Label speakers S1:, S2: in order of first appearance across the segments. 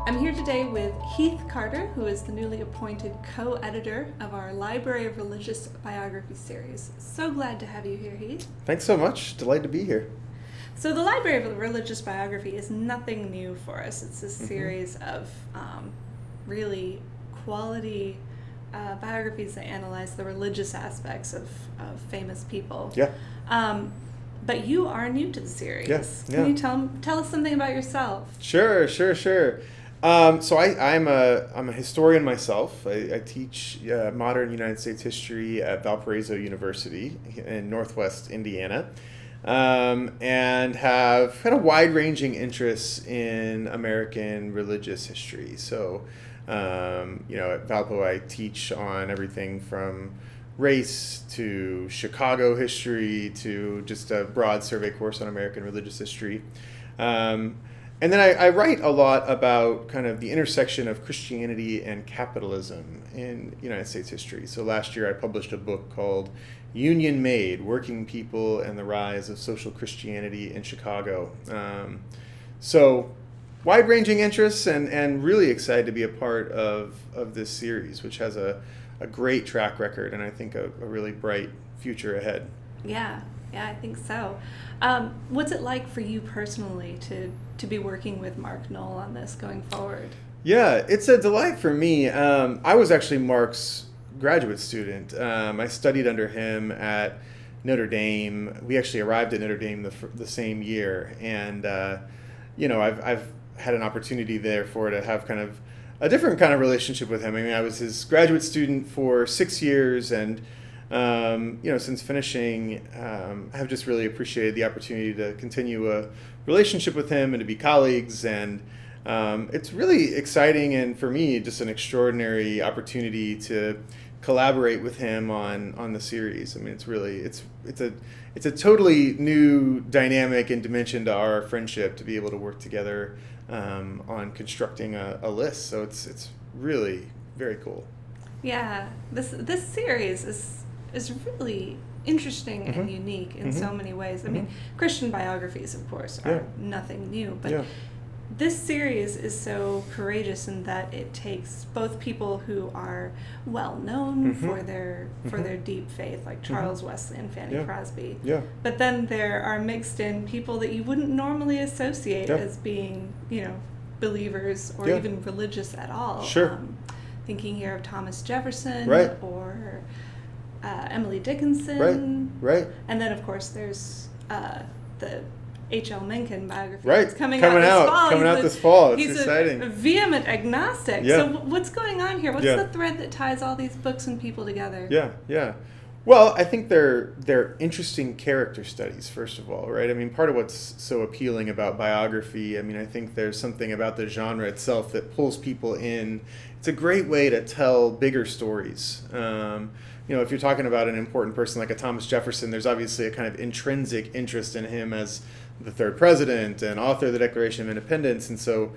S1: I'm here today with Heath Carter, who is the newly appointed co-editor of our Library of Religious Biography series. So glad to have you here, Heath.
S2: Thanks so much. Delighted to be here.
S1: So the Library of Religious Biography is nothing new for us. It's a series of really quality biographies that analyze the religious aspects of famous people.
S2: Yeah.
S1: But you are new to the series.
S2: Yes.
S1: Can you tell us something about yourself?
S2: Sure. So I'm a historian myself. I teach modern United States history at Valparaiso University in Northwest Indiana, and have had a wide-ranging interests in American religious history. So, at Valpo I teach on everything from race to Chicago history to just a broad survey course on American religious history. And then I write a lot about kind of the intersection of Christianity and capitalism in United States history. So last year I published a book called Union Made: Working People and the Rise of Social Christianity in Chicago. So wide-ranging interests and really excited to be a part of this series, which has a great track record and I think a really bright future ahead.
S1: Yeah, I think so. What's it like for you personally to be working with Mark Noll on this going forward?
S2: Yeah, it's a delight for me. I was actually Mark's graduate student. I studied under him at Notre Dame. We actually arrived at Notre Dame the same year, and I've had an opportunity therefore to have kind of a different kind of relationship with him. I mean, I was his graduate student for 6 years, and since finishing, I've just really appreciated the opportunity to continue a relationship with him and to be colleagues. And it's really exciting, and for me, just an extraordinary opportunity to collaborate with him on the series. I mean, it's a totally new dynamic and dimension to our friendship to be able to work together on constructing a list. So it's really very cool.
S1: Yeah, this series is really interesting and unique in so many ways. I mean, Christian biographies, of course, are nothing new, but this series is so courageous in that it takes both people who are well known for their deep faith, like Charles Wesley and Fanny Crosby, but then there are mixed in people that you wouldn't normally associate as being, believers or even religious at all.
S2: Sure.
S1: Thinking here of Thomas Jefferson or Emily Dickinson.
S2: Right.
S1: And then, of course, there's the H.L. Mencken biography.
S2: Right.
S1: It's coming out
S2: this fall. It's
S1: he's
S2: exciting.
S1: A vehement agnostic.
S2: Yeah.
S1: So what's going on here? What's the thread that ties all these books and people together?
S2: Yeah. Well, I think they're interesting character studies, first of all, right? I mean, part of what's so appealing about biography, I mean, I think there's something about the genre itself that pulls people in. It's a great way to tell bigger stories. If you're talking about an important person like a Thomas Jefferson, there's obviously a kind of intrinsic interest in him as the third president and author of the Declaration of Independence. And so,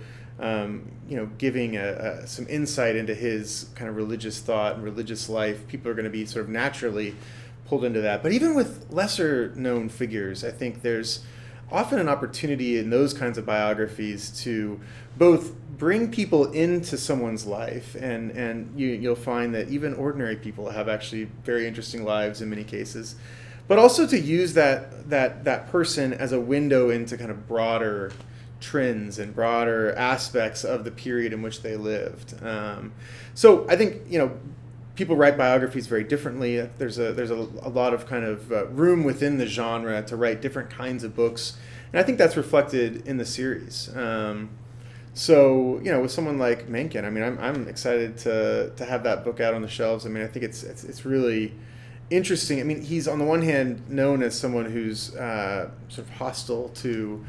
S2: giving some insight into his kind of religious thought and religious life, people are going to be sort of naturally pulled into that. But even with lesser known figures, I think there's often an opportunity in those kinds of biographies to both bring people into someone's life, and you'll find that even ordinary people have actually very interesting lives in many cases, but also to use that person as a window into kind of broader trends and broader aspects of the period in which they lived. So I think people write biographies very differently. There's a lot of kind of room within the genre to write different kinds of books, and I think that's reflected in the series. So with someone like Mencken, I mean, I'm excited to have that book out on the shelves. I mean, I think it's really interesting. I mean, he's on the one hand known as someone who's sort of hostile to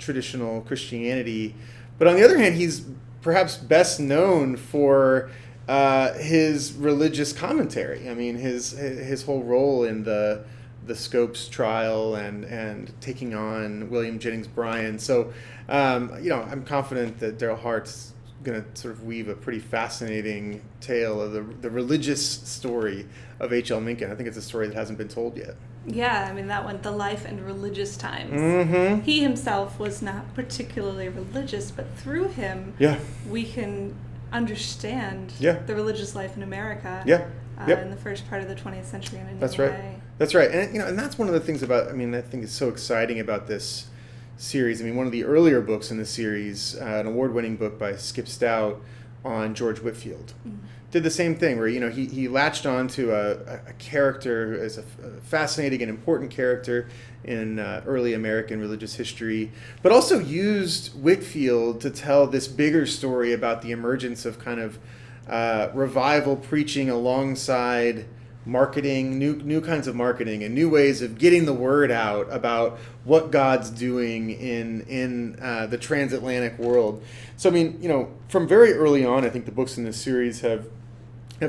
S2: traditional Christianity, but on the other hand, he's perhaps best known for his religious commentary. I mean, his whole role in the Scopes trial and taking on William Jennings Bryan. So, I'm confident that Daryl Hart's going to sort of weave a pretty fascinating tale of the religious story of H.L. Mencken. I think it's a story that hasn't been told yet.
S1: Yeah, I mean, that one, The Life and Religious Times.
S2: Mm-hmm.
S1: He himself was not particularly religious, but through him, we can understand the religious life in America in the first part of the 20th century in a new way.
S2: That's right. And, and that's one of the things about, I think is so exciting about this series. I mean, one of the earlier books in the series, an award-winning book by Skip Stout on George Whitefield, did the same thing where, he latched on to a character as a fascinating and important character in early American religious history, but also used Whitefield to tell this bigger story about the emergence of kind of revival preaching alongside marketing, new kinds of marketing and new ways of getting the word out about what God's doing in the transatlantic world. So, from very early on, I think the books in this series have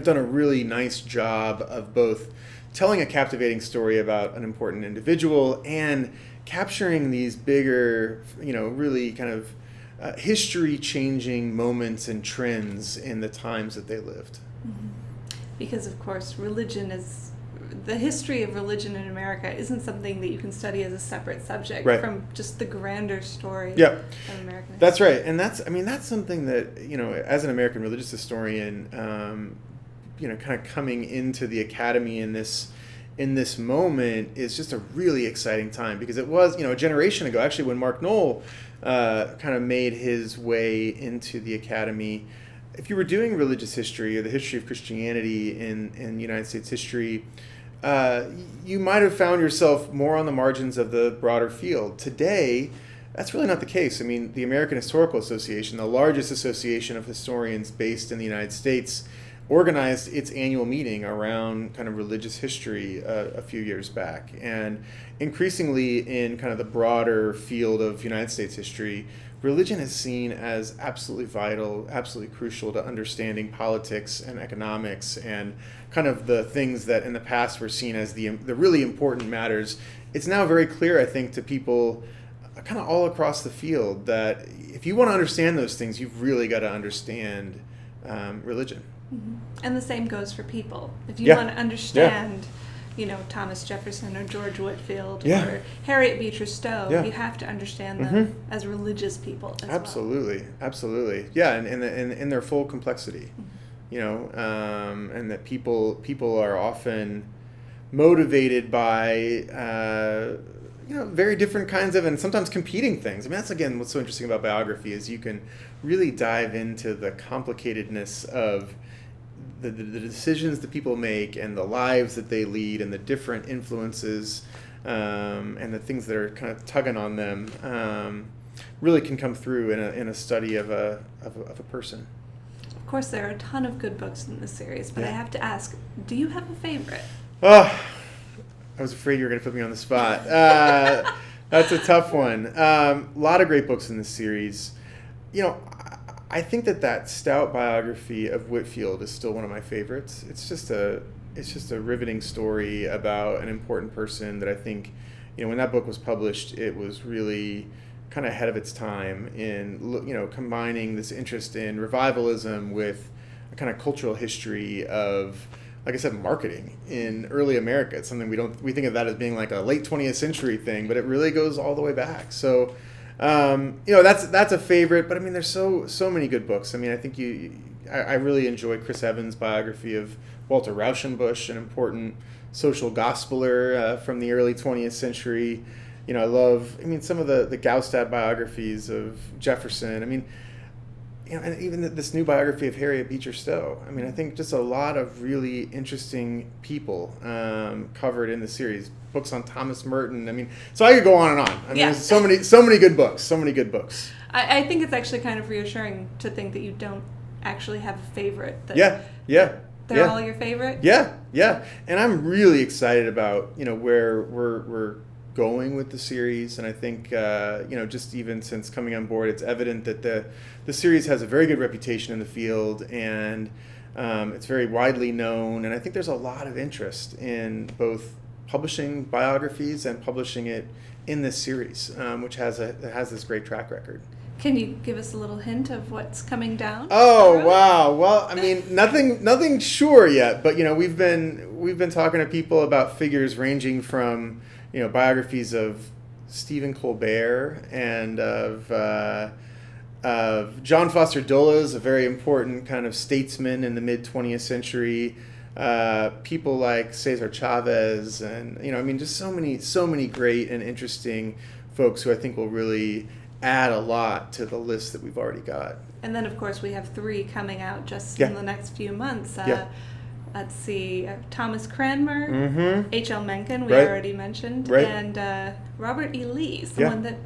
S2: done a really nice job of both telling a captivating story about an important individual and capturing these bigger, really kind of history-changing moments and trends in the times that they lived.
S1: Mm-hmm. Because, of course, the history of religion in America isn't something that you can study as a separate subject from just the grander story of American history.
S2: That's right. And that's something that, as an American religious historian, kind of coming into the academy in this moment is just a really exciting time, because it was, a generation ago, actually, when Mark Noll kind of made his way into the academy. If you were doing religious history or the history of Christianity in United States history, you might have found yourself more on the margins of the broader field. Today, that's really not the case. I mean, the American Historical Association, the largest association of historians based in the United States, organized its annual meeting around kind of religious history a few years back. And increasingly in kind of the broader field of United States history, religion is seen as absolutely vital, absolutely crucial to understanding politics and economics and kind of the things that in the past were seen as the really important matters. It's now very clear, I think, to people kind of all across the field that if you want to understand those things, you've really got to understand religion.
S1: Mm-hmm. And the same goes for people. If you want to understand, Thomas Jefferson or George Whitefield or Harriet Beecher Stowe, you have to understand them as religious people as
S2: Absolutely.
S1: well.
S2: Absolutely. Yeah, and in their full complexity. And that people are often motivated by very different kinds of and sometimes competing things. I mean, that's again what's so interesting about biography is you can really dive into the complicatedness of the decisions that people make and the lives that they lead and the different influences and the things that are kind of tugging on them really can come through in a study of a person.
S1: Of course, there are a ton of good books in this series, but I have to ask, do you have a favorite?
S2: Oh, I was afraid you were going to put me on the spot. That's a tough one. A lot of great books in this series. I think that Stout biography of Whitefield is still one of my favorites. It's just a riveting story about an important person that I think, when that book was published, it was really kind of ahead of its time in, combining this interest in revivalism with a kind of cultural history of, like I said, marketing in early America. It's something we think of that as being like a late 20th century thing, but it really goes all the way back. So, that's a favorite. But I mean, there's so many good books. I mean, I think I really enjoy Chris Evans' biography of Walter Rauschenbusch, an important social gospeler from the early 20th century. I love some of the Gaustad biographies of Jefferson. I mean, and even this new biography of Harriet Beecher Stowe. I mean, I think just a lot of really interesting people covered in the series. Books on Thomas Merton. I mean, so I could go on and on. I mean, there's so many good books. So many good books.
S1: I think it's actually kind of reassuring to think that you don't actually have a favorite. They're all your favorite?
S2: Yeah. And I'm really excited about, where we're going with the series. And I think, just even since coming on board, it's evident that the series has a very good reputation in the field and it's very widely known. And I think there's a lot of interest in both publishing biographies and publishing it in this series, which has this great track record.
S1: Can you give us a little hint of what's coming down?
S2: Oh wow! Well, I mean, nothing sure yet, but we've been talking to people about figures ranging from biographies of Stephen Colbert and of John Foster Dulles, a very important kind of statesman in the mid 20th century. People like Cesar Chavez, and just so many great and interesting folks who I think will really add a lot to the list that we've already got.
S1: And then, of course, we have 3 coming out just in the next few months. Let's see, Thomas Cranmer, H.L. Mencken, we already mentioned, and Robert E. Lee, someone that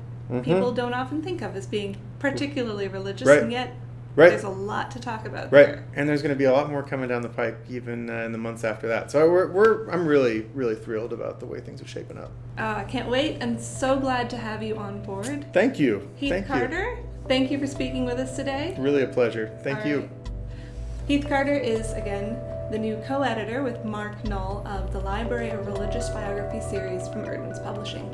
S1: people don't often think of as being particularly religious, and yet there's a lot to talk about there.
S2: And there's going to be a lot more coming down the pipe even in the months after that. So I'm really, really thrilled about the way things are shaping up.
S1: I can't wait. I'm so glad to have you on board.
S2: Thank you.
S1: Heath Carter, thank you for speaking with us today.
S2: Really a pleasure. Thank you.
S1: Heath Carter is, again, the new co-editor with Mark Noll of the Library of Religious Biography series from Eerdmans Publishing.